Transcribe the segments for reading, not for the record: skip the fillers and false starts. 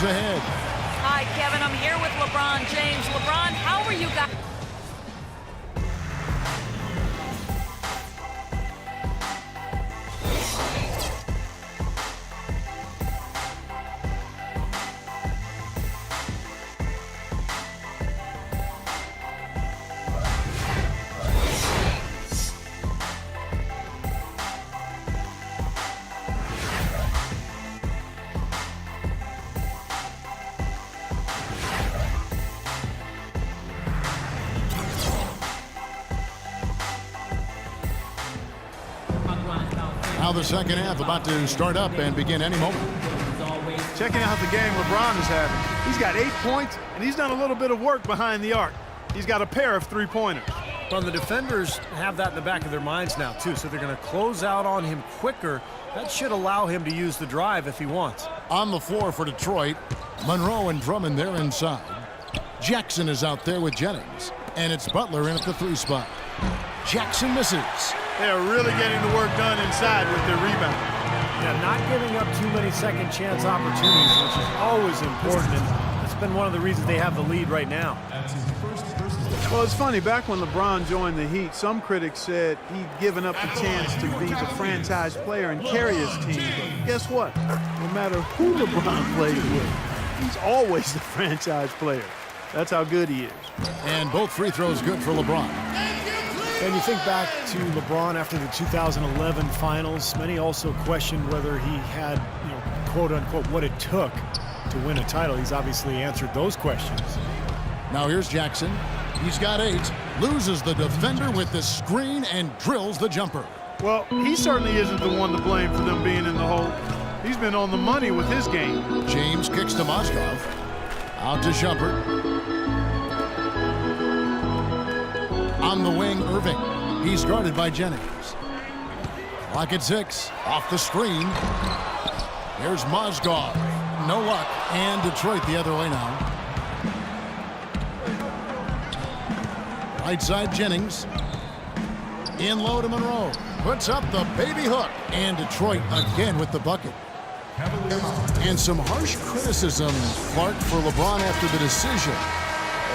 goes ahead. Hi, Kevin. I'm here with LeBron James. LeBron, how are you guys? Now the second half about to start up and begin any moment. Checking out the game LeBron is having. He's got 8 points, and he's done a little bit of work behind the arc. He's got a pair of three-pointers. Well, the defenders have that in the back of their minds now, too, so they're going to close out on him quicker. That should allow him to use the drive if he wants. On the floor for Detroit, Monroe and Drummond there inside. Jackson is out there with Jennings, and it's Butler in at the 3 spot. Jackson misses. They are really getting the work done inside with their rebound. Yeah, not giving up too many second chance opportunities, which is always important, and that's been one of the reasons they have the lead right now. Well, it's funny, back when LeBron joined the Heat, some critics said he'd given up the chance to be the franchise player and carry his team. But guess what? No matter who LeBron plays with, he's always the franchise player. That's how good he is. And both free throws good for LeBron. And you think back to LeBron after the 2011 finals, many also questioned whether he had, quote unquote, what it took to win a title. He's obviously answered those questions. Now here's Jackson. He's got 8, loses the defender with the screen and drills the jumper. Well, he certainly isn't the one to blame for them being in the hole. He's been on the money with his game. James kicks to Mozgov. Out to Shumpert. On the wing, Irving. He's guarded by Jennings. Clock at 6. Off the screen. Here's Mozgov. No luck. And Detroit the other way now. Right side, Jennings. In low to Monroe. Puts up the baby hook. And Detroit again with the bucket. And some harsh criticism, Clark, for LeBron after the decision,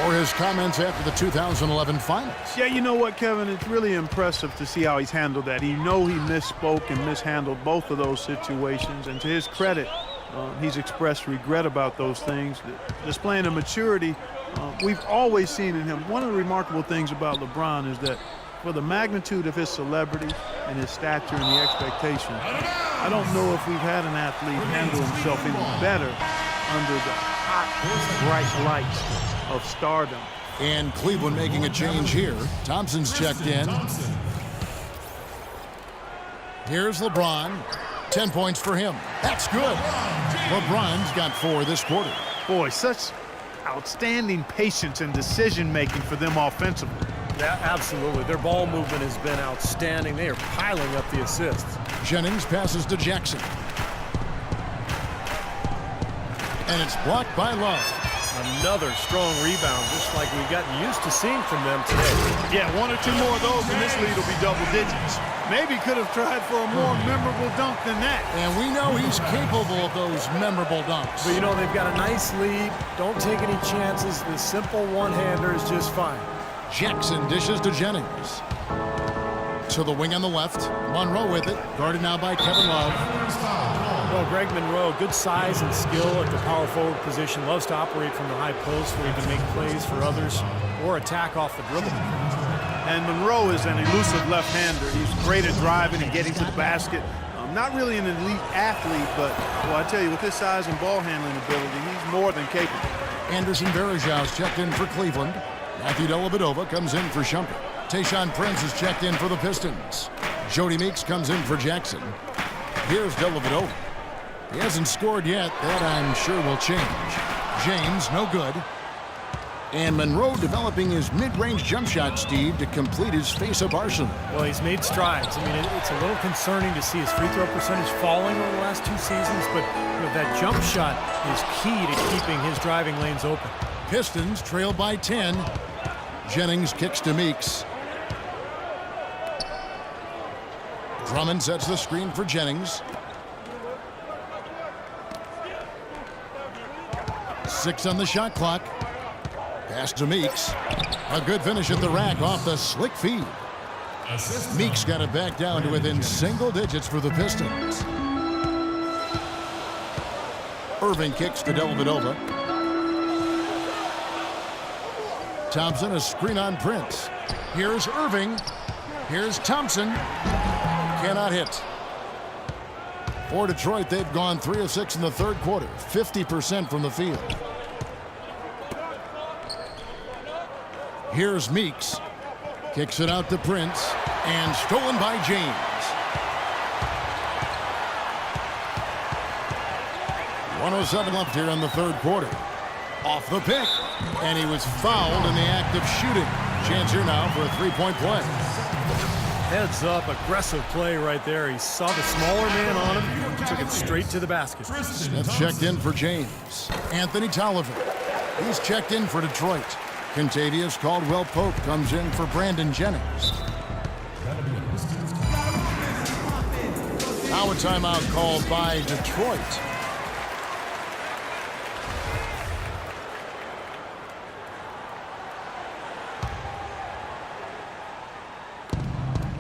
or his comments after the 2011 finals. Yeah, you know what, Kevin? It's really impressive to see how he's handled that. He misspoke and mishandled both of those situations. And to his credit, he's expressed regret about those things, displaying a maturity we've always seen in him. One of the remarkable things about LeBron is that for the magnitude of his celebrity and his stature and the expectation, I don't know if we've had an athlete handle himself any better under the hot, bright lights of stardom. And Cleveland making a change here. Thompson's checked in. Here's LeBron. 10 points for him. That's good. LeBron's got 4 this quarter. Boy, such outstanding patience and decision-making for them offensively. Yeah, absolutely. Their ball movement has been outstanding. They are piling up the assists. Jennings passes to Jackson. And it's blocked by Love. Another strong rebound, just like we've gotten used to seeing from them today. Yeah, 1 or 2 more of those and this lead will be double digits. Maybe could have tried for a more memorable dunk than that. And we know he's capable of those memorable dunks. But, they've got a nice lead. Don't take any chances. The simple one-hander is just fine. Jackson dishes to Jennings. To the wing on the left. Monroe with it. Guarded now by Kevin Love. Well, Greg Monroe, good size and skill at the power forward position. Loves to operate from the high post where he can make plays for others or attack off the dribble. And Monroe is an elusive left-hander. He's great at driving and getting to the basket. Not really an elite athlete, but, well, I tell you, with his size and ball handling ability, he's more than capable. Anderson Varejão's checked in for Cleveland. Matthew Dellavedova comes in for Shumpert. Tayshaun Prince is checked in for the Pistons. Jody Meeks comes in for Jackson. Here's Dellavedova. He hasn't scored yet. That, I'm sure, will change. James, no good. And Monroe developing his mid-range jump shot, Steve, to complete his face-up arsenal. Well, he's made strides. It's a little concerning to see his free throw percentage falling over the last 2 seasons, but that jump shot is key to keeping his driving lanes open. Pistons trail by 10. Jennings kicks to Meeks. Drummond sets the screen for Jennings. 6 on the shot clock. Pass to Meeks. A good finish at the rack off the slick feed. Meeks got it back down to within single digits for the Pistons. Irving kicks to Dellavedova. Thompson, a screen on Prince. Here's Irving. Here's Thompson. Cannot hit. For Detroit, they've gone 3 of 6 in the third quarter, 50% from the field. Here's Meeks. Kicks it out to Prince. And stolen by James. 1:07 left here in the third quarter. Off the pick. And he was fouled in the act of shooting. Chance here now for a three-point play. Heads up, aggressive play right there. He saw the smaller man on him, took it straight to the basket. Smith checked in for James. Anthony Tolliver. He's checked in for Detroit. Contavious Caldwell-Pope comes in for Brandon Jennings. Now a timeout called by Detroit.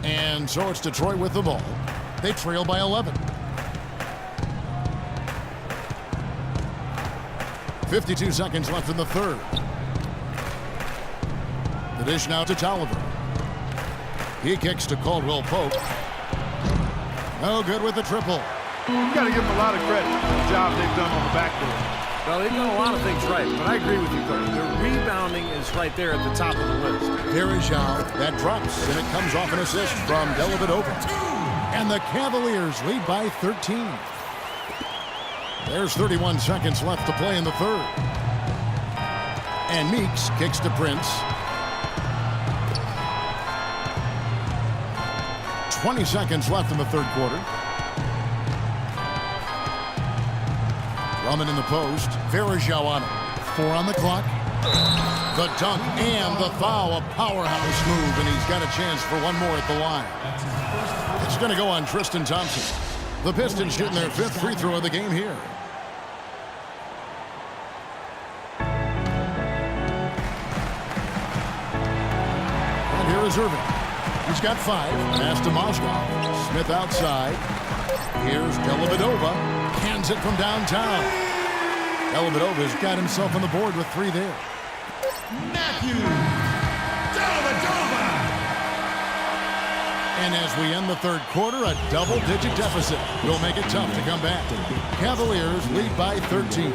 And so it's Detroit with the ball. They trail by 11. 52 seconds left in the third. The dish now to Tolliver. He kicks to Caldwell-Pope. No good with the triple. You got to give them a lot of credit for the job they've done on the backboard. Well, they've done a lot of things right, but I agree with you, Coach. Their rebounding is right there at the top of the list. There is Zhao. That drops, and it comes off an assist from Dellavedova. And the Cavaliers lead by 13. There's 31 seconds left to play in the third. And Meeks kicks to Prince. 20 seconds left in the third quarter. Drummond in the post. Varejao on him. 4 on the clock. The dunk and the foul. A powerhouse move, and he's got a chance for one more at the line. It's going to go on Tristan Thompson. The Pistons shooting their 5th free throw of the game here. And here is Irving. He's got 5. Pass to Mozgov. Smith outside. Here's Dellavedova. Hands it from downtown. Dellavedova's got himself on the board with 3 there. Matthew Dellavedova. And as we end the third quarter, a double-digit deficit will make it tough to come back. Cavaliers lead by 13.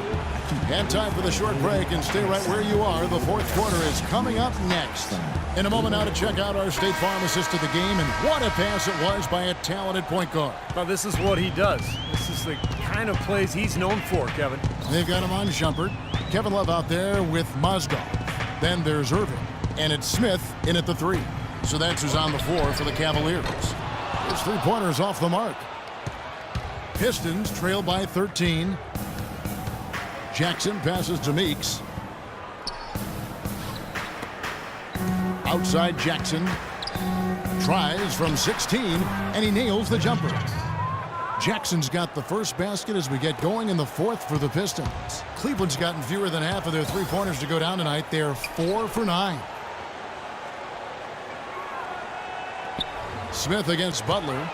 And time for the short break, and stay right where you are. The fourth quarter is coming up next. In a moment now to check out our State Farm assist to the game, and what a pass it was by a talented point guard. Well, this is what he does. This is the kind of plays he's known for, Kevin. They've got him on Shumpert. Kevin Love out there with Mozgov. Then there's Irving. And it's Smith in at the 3. So that's who's on the floor for the Cavaliers. His three-pointer's off the mark. Pistons trail by 13. Jackson passes to Meeks. Outside Jackson. Tries from 16, and he nails the jumper. Jackson's got the first basket as we get going in the fourth for the Pistons. Cleveland's gotten fewer than half of their three-pointers to go down tonight. They're 4 for 9. Smith against Butler.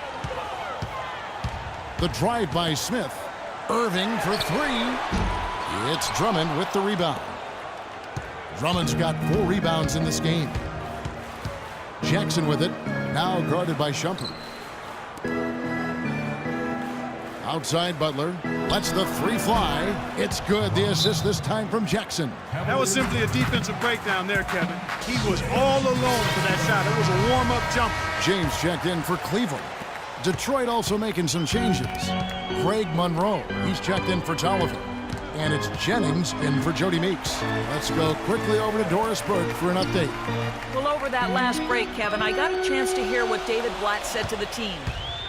The drive by Smith. Irving for 3. It's Drummond with the rebound. Drummond's got 4 rebounds in this game. Jackson with it, now guarded by Shumpert. Outside Butler, lets the 3 fly. It's good, the assist this time from Jackson. That was simply a defensive breakdown there, Kevin. He was all alone for that shot. It was a warm-up jumper. James checked in for Cleveland. Detroit also making some changes. Craig Monroe, he's checked in for Tolliver. And it's Jennings in for Jody Meeks. Let's go quickly over to Doris Burke for an update. Well, over that last break, Kevin, I got a chance to hear what David Blatt said to the team.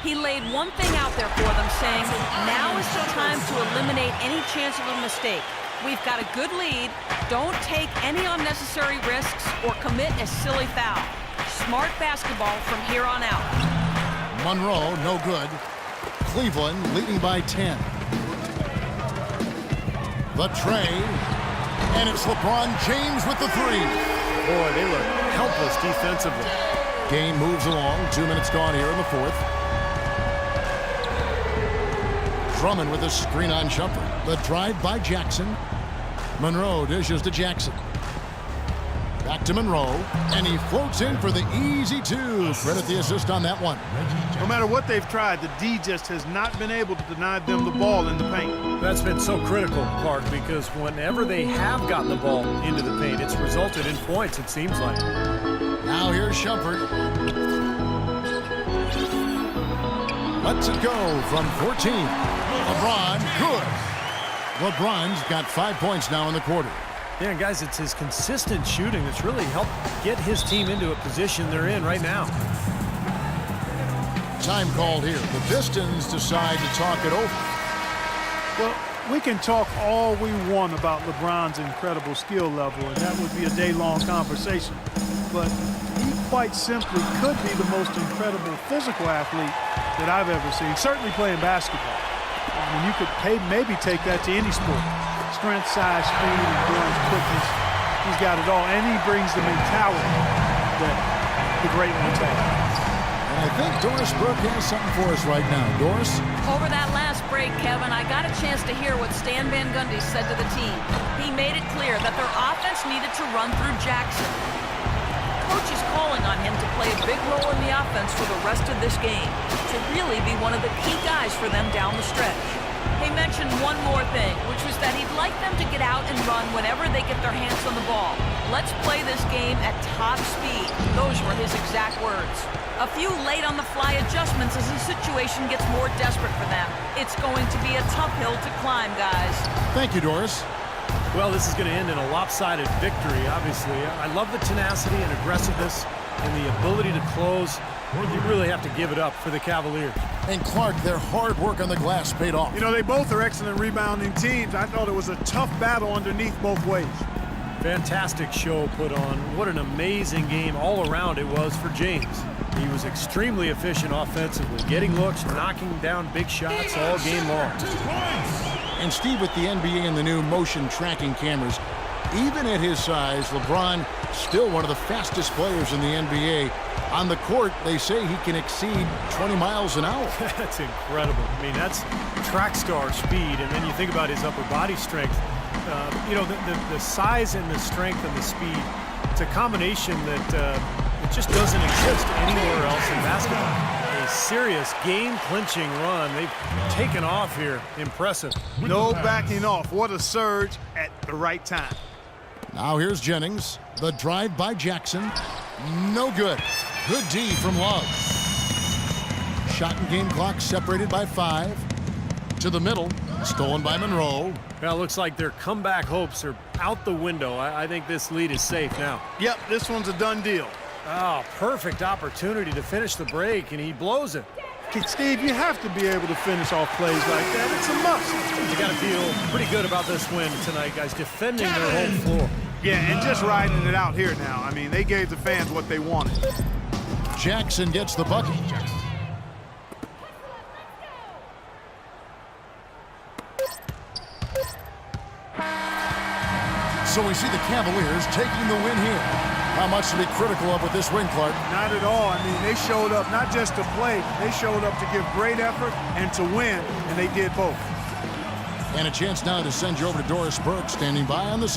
He laid one thing out there for them, saying, now is the time to eliminate any chance of a mistake. We've got a good lead. Don't take any unnecessary risks or commit a silly foul. Smart basketball from here on out. Monroe, no good. Cleveland leading by 10. The tray. And it's LeBron James with the three. Boy, they look helpless defensively. Game moves along. 2 minutes gone here in the fourth. Drummond with a screen on jumper. The drive by Jackson. Monroe dishes to Jackson. Back to Monroe, and he floats in for the easy two. Credit the assist on that one. No matter what they've tried, the D just has not been able to deny them the ball in the paint. That's been so critical, Clark, because whenever they have gotten the ball into the paint, it's resulted in points, it seems like. Now here's Shumpert. Lets it go from 14. LeBron, good. LeBron's got 5 points now in the quarter. Yeah, guys, it's his consistent shooting that's really helped get his team into a position they're in right now. Time called here. The Pistons decide to talk it over. Well, we can talk all we want about LeBron's incredible skill level, and that would be a day-long conversation. But he quite simply could be the most incredible physical athlete that I've ever seen, certainly playing basketball. I mean, you could maybe take that to any sport. Strength, size, speed, endurance, quickness. He's got it all, and he brings the mentality that the great ones have. And I think Doris Burke has something for us right now. Doris? Over that last break, Kevin, I got a chance to hear what Stan Van Gundy said to the team. He made it clear that their offense needed to run through Jackson. Coach is calling on him to play a big role in the offense for the rest of this game, to really be one of the key guys for them down the stretch. He mentioned one more thing, which was that he'd like them to get out and run whenever they get their hands on the ball. Let's play this game at top speed. Those were his exact words. A few late-on-the-fly adjustments as the situation gets more desperate for them. It's going to be a tough hill to climb, guys. Thank you, Doris. Well, this is going to end in a lopsided victory, obviously. I love the tenacity and aggressiveness and the ability to close. You really have to give it up for the Cavaliers. And Clark, their hard work on the glass paid off. You know, they both are excellent rebounding teams. I thought it was a tough battle underneath both ways. Fantastic show put on. What an amazing game all around it was for James. He was extremely efficient offensively, getting looks, knocking down big shots all game long. And Steve, with the NBA and the new motion tracking cameras, even at his size, LeBron still one of the fastest players in the NBA. On the court, they say he can exceed 20 miles an hour. That's incredible. I mean, that's track star speed. And then you think about his upper body strength. You know, the size and the strength and the speed, it's a combination that it just doesn't exist anywhere else in basketball. A serious game-clinching run. They've taken off here. Impressive. No backing off. What a surge at the right time. Now here's Jennings. The drive by Jackson. No good. Good D from Love. Shot and game clock separated by 5. To the middle. Stolen by Monroe. Well, it looks like their comeback hopes are out the window. I think this lead is safe now. Yep, this one's a done deal. Oh, perfect opportunity to finish the break, and he blows it. Steve, you have to be able to finish off plays like that. It's a must. You got to feel pretty good about this win tonight, guys, defending their home floor. Yeah, and just riding it out here now. I mean, they gave the fans what they wanted. Jackson gets the bucket. So we see the Cavaliers taking the win here. How much to be critical of with this win, Clark? Not at all. I mean, they showed up not just to play, they showed up to give great effort and to win, and they did both. And a chance now to send you over to Doris Burke, standing by on the